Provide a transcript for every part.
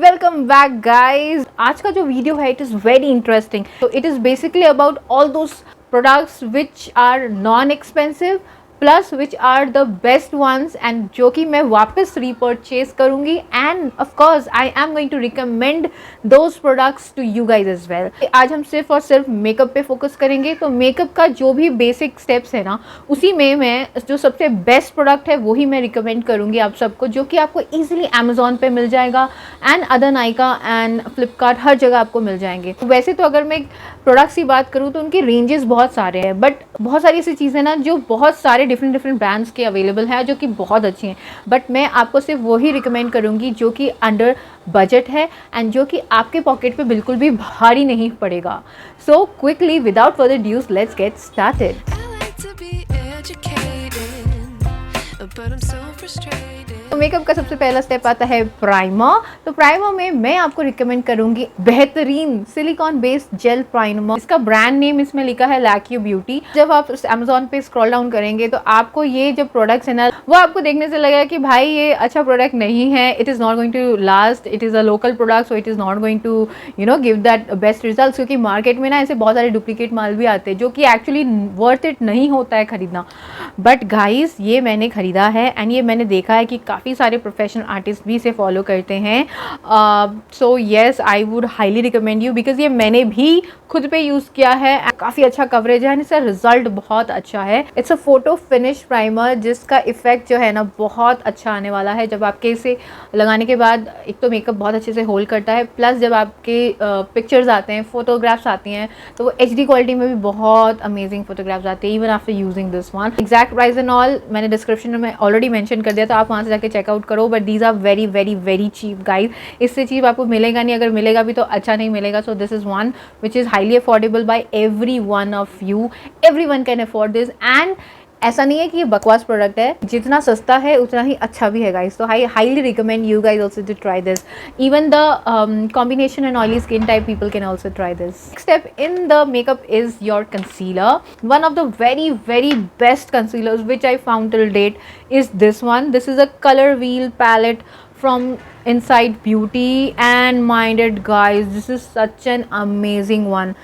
Welcome back guys. आज का जो वीडियो है इट इज़ वेरी इंटरेस्टिंग। तो it is basically about all those products which are non expensive plus which are the best ones and जो कि मैं वापस रीपर्चेज करूँगी and of course I am going to recommend those products to you guys as well. आज हम सिर्फ और सिर्फ मेकअप पे फोकस करेंगे। तो मेकअप का जो भी बेसिक स्टेप्स है ना, उसी में मैं जो सबसे बेस्ट प्रोडक्ट है वही मैं रिकमेंड करूँगी आप सबको, जो कि आपको ईजिली अमेजोन पे मिल जाएगा and other Nykaa and Flipkart हर जगह आपको मिल जाएंगे। वैसे तो अगर मैं प्रोडक्ट्स की बात करूँ तो उनके रेंजेस बहुत सारे हैं, बट बहुत सारी ऐसी चीज़ें ना जो बहुत सारे डिफरेंट ब्रांड्स के अवेलेबल हैं जो कि बहुत अच्छी हैं, बट मैं आपको सिर्फ वही रिकमेंड करूँगी जो कि अंडर बजट है एंड जो कि आपके पॉकेट पे बिल्कुल भी भारी नहीं पड़ेगा। So quickly without further dues let's get started. तो मेकअप का सबसे पहला स्टेप आता है प्राइमर। तो प्राइमर में मैं आपको रिकमेंड करूंगी बेहतरीन सिलिकॉन बेस्ड जेल प्राइमर। इसका ब्रांड नेम इसमें लिखा है लैक्यू ब्यूटी। जब आप अमेजोन पे स्क्रॉल डाउन करेंगे तो आपको ये जो प्रोडक्ट्स है ना, वो आपको देखने से लगेगा कि भाई ये अच्छा प्रोडक्ट नहीं है, it is not going to last, it is a local product, so it is not going to give that best result. क्योंकि मार्केट में ना ऐसे बहुत सारे डुप्लीकेट माल भी आते हैं जो कि एक्चुअली वर्थ इट नहीं होता है खरीदना। बट गाइस ये मैंने खरीदा है एंड ये मैंने देखा है कि काफ़ी सारे प्रोफेशनल आर्टिस्ट भी इसे फॉलो करते हैं। So yes I would highly recommend you because ये मैंने भी खुद पे यूज़ किया है। काफ़ी अच्छा कवरेज है एंड इसका रिजल्ट बहुत अच्छा है। It's a photo finish primer जिसका इफेक्ट जो है ना बहुत अच्छा आने वाला है। जब आपके इसे लगाने के बाद एक तो मेकअप बहुत अच्छे से होल्ड करता है, प्लस जब आपके पिक्चर्स आते हैं, फोटोग्राफ्स आती हैं, तो वो HD क्वालिटी में भी बहुत अमेजिंग फोटोग्राफ्स आते हैं even after using this one. Exact price and all मैंने डिस्क्रिप्शन में ऑलरेडी मेंशन कर दिया, तो आप वहाँ से जाके चेकआउट करो। But these are very very very cheap guys. इससे चीप आपको मिलेगा नहीं, अगर मिलेगा भी तो अच्छा नहीं मिलेगा। So this is one which is highly affordable by every one of you. Every one can afford this and ऐसा नहीं है कि ये बकवास प्रोडक्ट है, जितना सस्ता है उतना ही अच्छा भी है गाइस। तो I highly recommend you guys also to try this. Even the combination and oily skin type people can also try this. Next step in the makeup is your concealer. One of the very very best concealers which I found till date is this one. This is a color wheel palette from Inside Beauty and Minded guys. This is such an amazing one.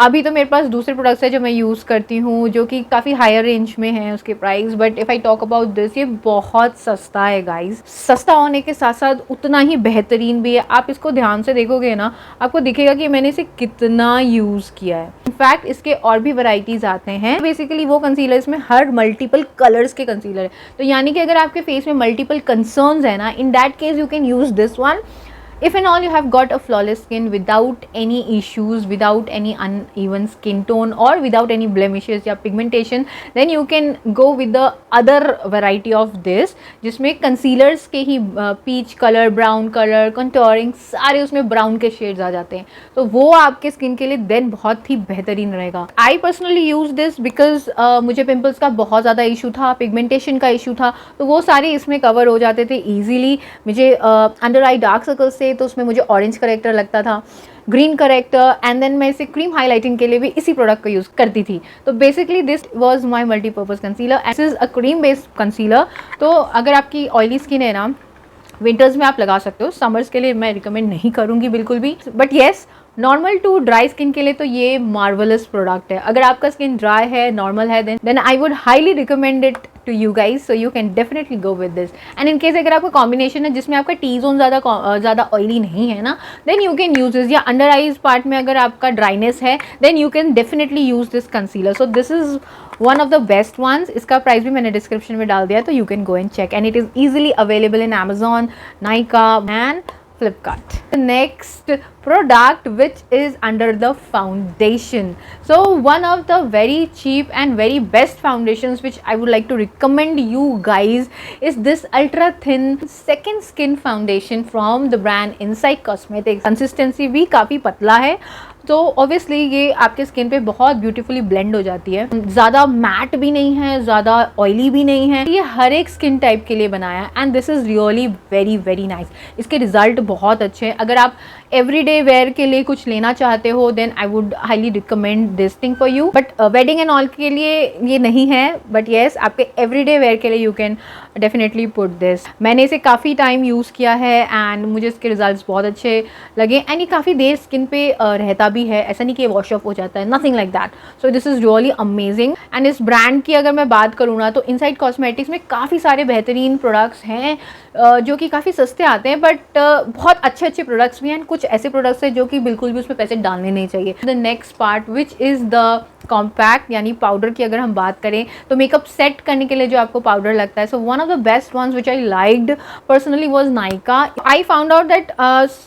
अभी तो मेरे पास दूसरे products है जो मैं use करती हूँ जो कि काफ़ी हायर रेंज में है उसके price, but if I talk about this ये बहुत सस्ता है गाइस। सस्ता होने के साथ साथ उतना ही बेहतरीन भी है। आप इसको ध्यान से देखोगे ना, आपको दिखेगा कि मैंने इसे कितना यूज़ किया है। इनफैक्ट इसके और भी वैरायटीज़ आते हैं। बेसिकली वो कंसीलर, इसमें हर मल्टीपल कलर्स के कंसीलर है। तो यानी कि अगर आपके फेस में मल्टीपल कंसर्न्स है ना, in that case you can use this one. If and all you have got a flawless skin without any issues, without any uneven skin tone or without any blemishes या pigmentation, then you can go with the other variety of this जिसमें concealers के ही peach color, brown color, contouring सारे उसमें brown के shades आ जाते हैं। तो वो आपके skin के लिए then बहुत ही बेहतरीन रहेगा। I personally use this because मुझे pimples का बहुत ज़्यादा issue था, pigmentation का issue था, तो वो सारे इसमें cover हो जाते थे easily। मुझे under eye dark circles से तो उसमें मुझे ऑरेंज करेक्टर लगता था, ग्रीन करेक्टर, एंड देन मैं इसे क्रीम हाइलाइटिंग के लिए भी इसी प्रोडक्ट को यूज़ करती थी। तो basically this was my multipurpose concealer. This is a cream based concealer. तो अगर आपकी ऑयली स्किन है ना, विंटर्स में आप लगा सकते हो, समर्स के लिए मैं रिकमेंड नहीं करूँगी बिल्कुल भी। But yes, normal to dry skin के लिए तो ये मार्वलस प्रोडक्ट है। अगर आपका स्किन ड्राई है, नॉर्मल है, then I would highly recommend it to you guys, so you can definitely go with this. And in case अगर आपका कॉम्बिनेशन है जिसमें आपका टी जोन ज़्यादा ऑयली नहीं है ना, then you can use this. या अंडर आईज पार्ट में अगर आपका ड्राइनेस है, then you can definitely use this concealer. So this is one of the best ones. इसका प्राइस भी मैंने डिस्क्रिप्शन में डाल दिया, तो you can go and check and it is easily available in Amazon, Nykaa and Flipkart. The next product which is under the foundation. So one of the very cheap and very best foundations which I would like to recommend you guys is this ultra thin second skin foundation from the brand Inside Cosmetics. Consistency भी काफ़ी पतला है, तो obviously ये आपके skin पे बहुत beautifully blend हो जाती है। ज़्यादा मैट भी नहीं है, ज़्यादा ऑयली भी नहीं है। ये हर एक स्किन टाइप के लिए बनाया है and this is really very very nice. इसके रिजल्ट बहुत अच्छे हैं। अगर आप एवरीडे वेयर के लिए कुछ लेना चाहते हो then I would highly recommend this thing for you. But wedding and all के लिए ये नहीं है, बट येस आपके एवरीडे वेयर के लिए you can definitely put this. मैंने इसे काफ़ी टाइम यूज़ किया है एंड मुझे इसके रिजल्ट्स बहुत अच्छे लगे एंड ये काफ़ी देर स्किन पे रहता भी है, ऐसा नहीं कि वॉश ऑफ हो जाता है, nothing like that. So this is really amazing. And इस ब्रांड की अगर मैं बात करूँ ना तो इनसाइड कॉस्मेटिक्स में काफ़ी सारे बेहतरीन प्रोडक्ट्स हैं जो कि काफ़ी सस्ते आते हैं, बट बहुत अच्छे अच्छे प्रोडक्ट्स भी हैं। कुछ ऐसे प्रोडक्ट्स हैं जो कि बिल्कुल भी उसमें पैसे डालने नहीं चाहिए। The next part which is the compact यानी पाउडर की अगर हम बात करें तो मेकअप सेट करने के लिए जो आपको पाउडर लगता है, so one of the best once which I liked personally was Nykaa. I found out that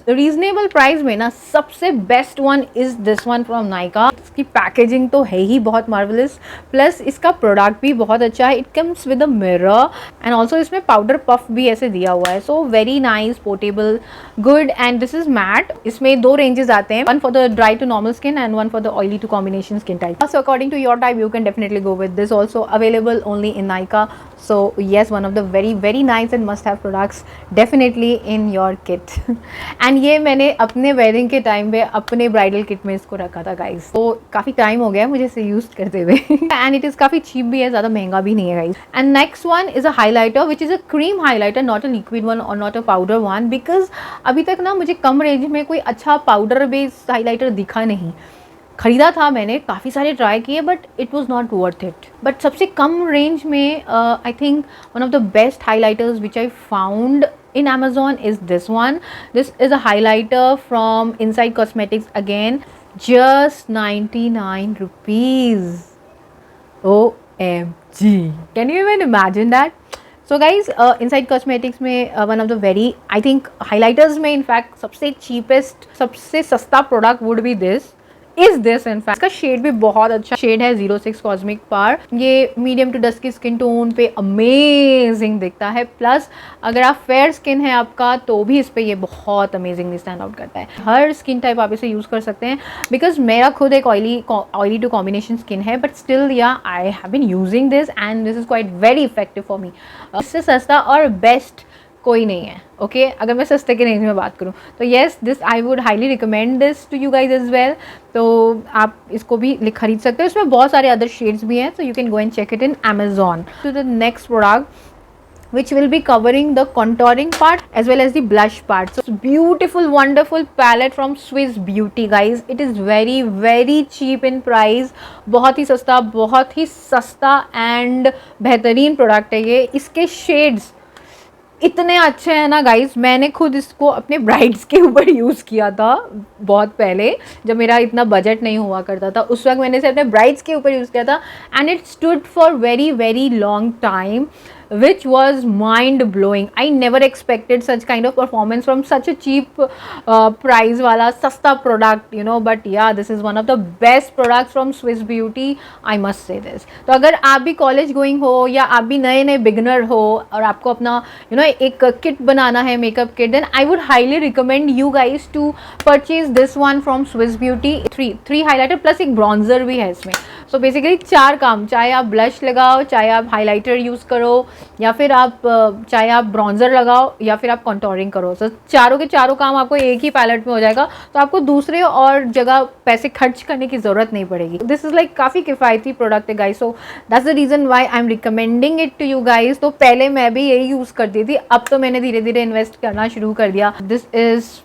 reasonable price में ना सबसे best one is this one from Nykaa. इसकी पैकेजिंग तो है ही बहुत मार्वलस, प्लस इसका प्रोडक्ट भी बहुत अच्छा है। It comes with a mirror and also इसमें पाउडर पफ भी ऐसे दिया हुआ है, so very nice, portable, good and this is matte. इसमें 2 रेंजेस आते हैं, one for the dry to normal skin and one for the oily to combination skin type. So according to your type you can definitely go with this, also available only in Nykaa. So yes, one of the very nice and must have products definitely in your kit. And ये मैंने अपने wedding के time पे अपने bridal kit में इसको रखा था गाइस, तो काफ़ी टाइम हो गया मुझे इसे यूज़ करते हुए एंड इट इज़ काफ़ी चीप भी है, ज़्यादा महंगा भी नहीं है guys. And next one is a highlighter which is a cream highlighter, not a liquid one और not a powder one, because अभी तक ना मुझे कम रेंज में कोई अच्छा पाउडर बेस्ड हाईलाइटर दिखा नहीं। ख़रीदा था मैंने, काफ़ी सारे ट्राई किए but it was not worth it. But सबसे कम रेंज में I think one of the best highlighters which I found in Amazon is this one. This is a highlighter from Inside Cosmetics again, just 99 rupees. OMG, can you even imagine that? So guys, Inside Cosmetics में one of the very, I think highlighters में in fact सबसे cheapest, सबसे सस्ता product would be this. Is this in fact. इसका shade भी बहुत अच्छा shade है, 06 कॉस्मिक पार। ये medium to dusky skin tone पे अमेजिंग दिखता है, प्लस अगर आप फेयर स्किन है आपका तो भी इस पे ये बहुत अमेजिंगली स्टैंड आउट करता है। हर स्किन टाइप आप इसे यूज़ कर सकते हैं, बिकॉज मेरा खुद एक ऑयली टू कॉम्बिनेशन स्किन है, but still yeah I have been using this and this is quite very effective for me. इससे सस्ता और बेस्ट कोई नहीं है, ओके अगर मैं सस्ते के रेंज में बात करूँ तो yes, this I would highly recommend this to you guys as well. तो आप इसको भी खरीद सकते हो, इसमें बहुत सारे अदर शेड्स भी हैं, so you can go and check it in Amazon। To the next product which will be covering the contouring part as well as the blush part. So beautiful wonderful palette from Swiss Beauty guys. It is very cheap in price, बहुत ही सस्ता and बेहतरीन product है ये। इसके shades इतने अच्छे हैं ना गाइस, मैंने खुद इसको अपने ब्राइड्स के ऊपर यूज़ किया था बहुत पहले, जब मेरा इतना बजट नहीं हुआ करता था, उस वक्त मैंने इसे अपने ब्राइड्स के ऊपर यूज़ किया था and it stood for very long time, which was mind blowing. I never expected such kind of performance from such a cheap price वाला सस्ता product, you know, but yeah, this is one of the best products from Swiss Beauty, I must say this. तो अगर आप भी college going हो या आप भी नए beginner हो और आपको अपना you know एक kit बनाना है, makeup kit, then I would highly recommend you guys to purchase this one from Swiss Beauty. three highlighter plus एक bronzer भी है इसमें, so basically 4 काम, चाहे आप blush लगाओ, चाहे आप highlighter यूज़ करो, या फिर आप चाहे आप ब्रॉन्जर लगाओ या फिर आप कंटोरिंग करो, तो चारों के चारों काम आपको एक ही पैलेट में हो जाएगा, तो आपको दूसरे और जगह पैसे खर्च करने की ज़रूरत नहीं पड़ेगी। दिस इज़ लाइक काफ़ी किफ़ायती प्रोडक्ट है guys, so that's the reason why I am recommending it to you guys. तो पहले मैं भी यही यूज़ करती थी, अब तो मैंने धीरे धीरे इन्वेस्ट करना शुरू कर दिया। This is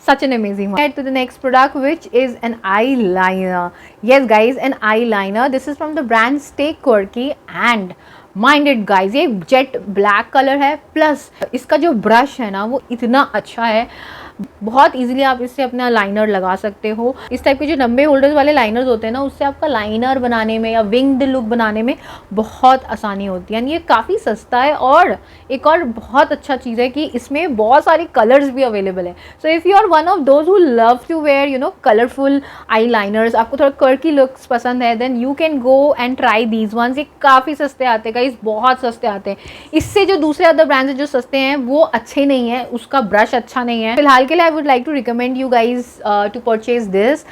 such an amazing one. Head to the next product which is an eyeliner. Yes guys, an eyeliner. This is from the brand Stay Quirky and Mind It guys, ये jet black colour है, plus इसका जो brush है ना वो इतना अच्छा है, बहुत इजीली आप इससे अपना लाइनर लगा सकते हो। इस टाइप के जो लंबे होल्डर्स वाले लाइनर्स होते हैं ना, उससे आपका लाइनर बनाने में या विंग्ड लुक बनाने में बहुत आसानी होती है। ये काफ़ी सस्ता है और एक और बहुत अच्छा चीज़ है कि इसमें बहुत सारे कलर्स भी अवेलेबल है। So if you are one of those who love to wear you know colourful eye liners, आपको थोड़ा कर्की लुक्स पसंद है, then you can go and try these ones. ये काफ़ी सस्ते आते हैं गाइस, बहुत सस्ते आते हैं। इससे जो दूसरे अदर ब्रांड्स जो सस्ते हैं वो अच्छे नहीं है, उसका ब्रश अच्छा नहीं है। फिलहाल के लिए I would like to recommend you guys to purchase this.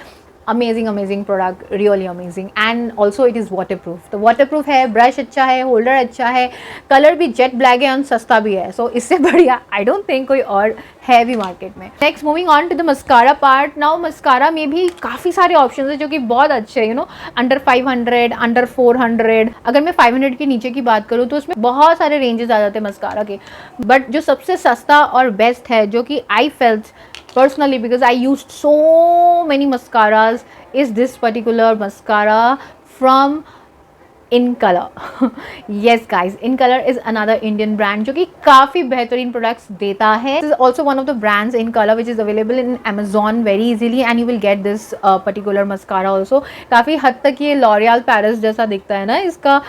Amazing amazing product, really amazing. And also it is water proof, तो वाटर प्रूफ है, ब्रश अच्छा है, होल्डर अच्छा है, कलर भी जेट ब्लैक है और सस्ता भी है। सो इससे बढ़िया आई डोंट थिंक कोई और है भी मार्केट में। Next moving on to the mascara part. Now mascara में भी काफ़ी सारे ऑप्शन है जो कि बहुत अच्छे हैं, यू नो, अंडर 500, अंडर 400। अगर मैं 500 के नीचे की बात करूँ तो उसमें बहुत सारे रेंजेस आ जाते हैं मस्कारा के, बट जो सबसे सस्ता और बेस्ट है जो कि I felt personally because I used so many mascaras is this particular mascara from in colour. Yes guys, in colour is another Indian brand जो कि काफ़ी बेहतरीन प्रोडक्ट्स देता है। This is also one of the brands in colour which is available in Amazon very easily and you will get this particular mascara also. काफ़ी हद तक ये लॉरियल पेरिस जैसा दिखता है ना इसका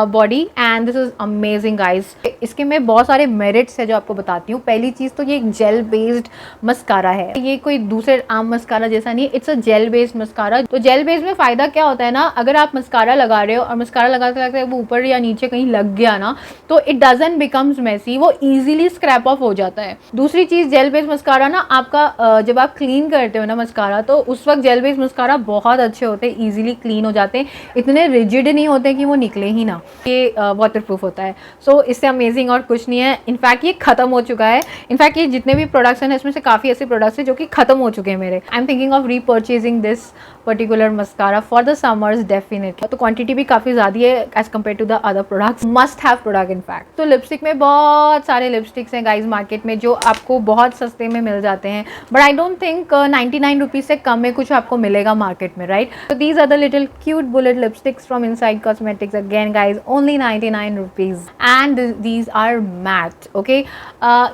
body, and this is amazing guys. इसके में बहुत सारे मेरिट्स है जो आपको बताती हूँ। पहली चीज़ तो ये एक जेल बेस्ड मस्कारा है, ये कोई दूसरे आम मस्कारा जैसा नहीं, it's a gel based mascara. तो जेल बेस्ड में फ़ायदा क्या होता है ना, अगर आप मस्कारा लगा रहे हो और मस्कारा लगाते लगाते वो ऊपर या नीचे कहीं लग गया ना तो इट डजंट बिकम्स मेसी, वो इजीली स्क्रैप ऑफ हो जाता है। दूसरी चीज़, जेल बेस्ड मस्कारा ना आपका जब आप क्लीन करते हो ना मस्कारा, तो उस वक्त जेल बेस्ड मस्कारा बहुत अच्छे होते हैं, इजीली क्लीन हो जाते हैं, इतने रिजिड नहीं होते कि वो निकले ही ना। ये वाटर प्रूफ होता है। सो इससे अमेजिंग और कुछ नहीं है। इनफैक्ट ये खत्म हो चुका है। इनफैक्ट ये जितने भी प्रोडक्ट्स हैं इसमें से काफ़ी ऐसे प्रोडक्ट्स हैं जो कि खत्म हो चुके हैं मेरे। I am thinking of repurchasing this particular mascara for the summers definitely. तो क्वांटिटी भी काफ़ी ज़्यादा है as compare to the other products, must have product in fact. तो लिपस्टिक में बहुत सारे लिपस्टिक्स हैं गाइज मार्केट में जो आपको बहुत सस्ते में मिल जाते हैं, but I don't think 99 rupees से कम में कुछ आपको मिलेगा मार्केट में, राइट। तो these are the little cute bullet lipsticks from Insight Cosmetics, again guys only 99 rupees and these are matte. Okay,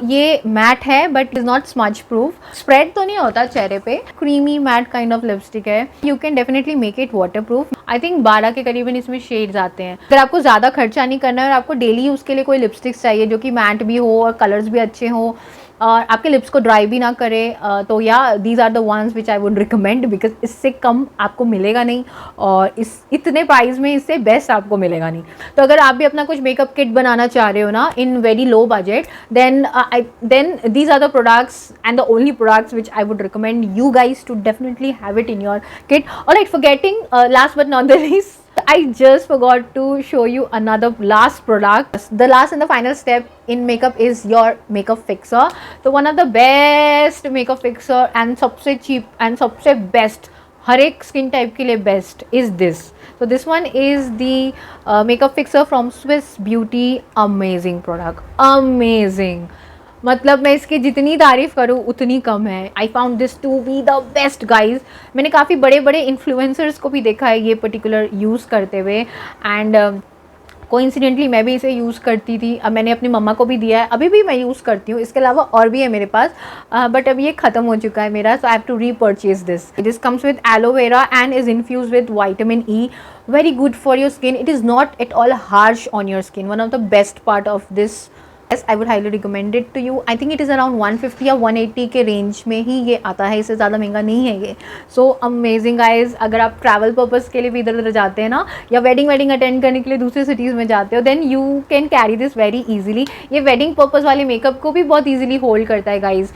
ये मैट है but is not smudge proof, spread तो नहीं होता चेहरे पे, creamy matte kind of lipstick है। You can definitely make it water proof. I think 12 के करीबन इसमें शेड्स आते हैं। अगर आपको ज़्यादा खर्चा नहीं करना है और आपको डेली यूज़ के लिए कोई लिपस्टिक्स चाहिए जो कि मैट भी हो और कलर्स भी अच्छे हो और आपके लिप्स को ड्राई भी ना करे, तो yeah these are the ones which I would recommend, because इससे कम आपको मिलेगा नहीं और इस इतने प्राइस में इससे बेस्ट आपको मिलेगा नहीं। तो अगर आप भी अपना कुछ मेकअप किट बनाना चाह रहे हो ना in very low budget, then these are the products and the only products which I would recommend you guys to definitely have it in your kit. Alright, forgetting last but not the least, I just forgot to show you another last product. The last and the final step in makeup is your makeup fixer. So one of the best makeup fixer and सबसे cheap and सबसे best, हर एक skin type के लिए best is this. तो this one is the makeup fixer from Swiss Beauty. Amazing product, amazing, मतलब मैं इसकी जितनी तारीफ़ करूँ उतनी कम है। I found this to be the best guys. मैंने काफ़ी बड़े बड़े इन्फ्लुएंसर्स को भी देखा है ये पर्टिकुलर यूज़ करते हुए, एंड कोइंसिडेंटली मैं भी इसे यूज़ करती थी। अब मैंने अपनी मम्मा को भी दिया है, अभी भी मैं यूज़ करती हूँ। इसके अलावा और भी है मेरे पास, बट अब ये ख़त्म हो चुका है मेरा, so I have to repurchase this. This comes with aloe vera and is infuse with vitamin E, very good for your skin. It is not at all harsh on your skin. One of the best part of this, yes, I would highly recommend it to you. I think it is around 150 या 180 के range में ही ये आता है, इससे ज़्यादा महंगा नहीं है ये। So amazing guys. अगर आप ट्रैवल पर्पज़ के लिए भी इधर उधर जाते हैं ना, या वेडिंग अटेंड करने के लिए दूसरे सिटीज़ में जाते हो, then you can carry this very easily. ये वेडिंग पर्पज़ वाले मेकअप को भी बहुत ईजिली होल्ड करता है गाइज।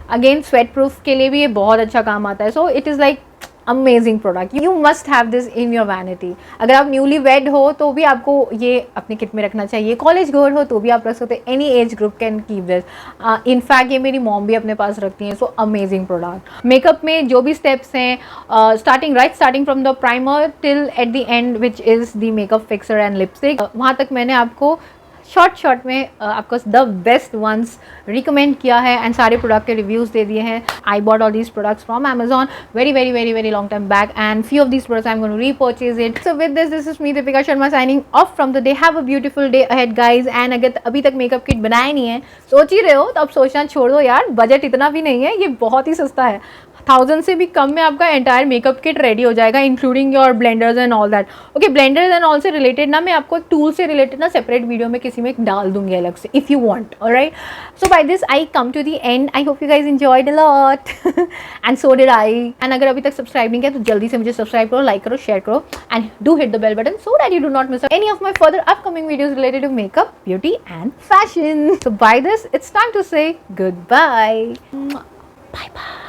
अगेन स्वेट प्रूफ के लिए भी ये बहुत अच्छा काम आता है। सो it is like amazing product, you must have this in your vanity. अगर आप न्यूली वेड हो तो भी आपको ये अपने किट में रखना चाहिए, कॉलेज गोअर हो तो भी आप रख सकते हैं, any age group can keep this. In fact ये मेरी मॉम भी अपने पास रखती हैं। So amazing product. मेकअप में जो भी स्टेप्स हैं, starting from the primer till at the and which is the makeup fixer and lipstick, वहाँ तक मैंने आपको शॉर्ट में आपको द बेस्ट वंस रिकमेंड किया है एंड सारे प्रोडक्ट के रिव्यूज़ दे दिए हैं। I bought all these products from Amazon very long time back, and few of these products I'm going to repurchase it. So with this is me Deepika Sharma signing off from the day. Have a beautiful day ahead guys, and अगर अभी तक makeup kit बनाया नहीं है, सोच ही रहे हो तो अब सोचना छोड़ दो यार, बजट इतना भी नहीं है, ये बहुत ही सस्ता है। 1000 से भी कम में आपका एंटायर मेकअप किट रेडी हो जाएगा, including your blenders and all that. Okay, blenders and all से रिलेटेड ना मैं आपको एक टूल से रिलेटेड ना सेपरेट वीडियो में किसी में डाल दूंगी अलग से, if you want. Alright, so by this I come to the end. I hope you guys enjoyed a lot and so did I. And अगर अभी तक सब्सक्राइब नहीं किया तो जल्दी से मुझे सब्सक्राइब करो, लाइक करो, शेयर करो, and do hit the bell button so that you do not miss any of my further upcoming videos related to makeup, beauty and fashion. So by this it's time to say good bye. Bye bye.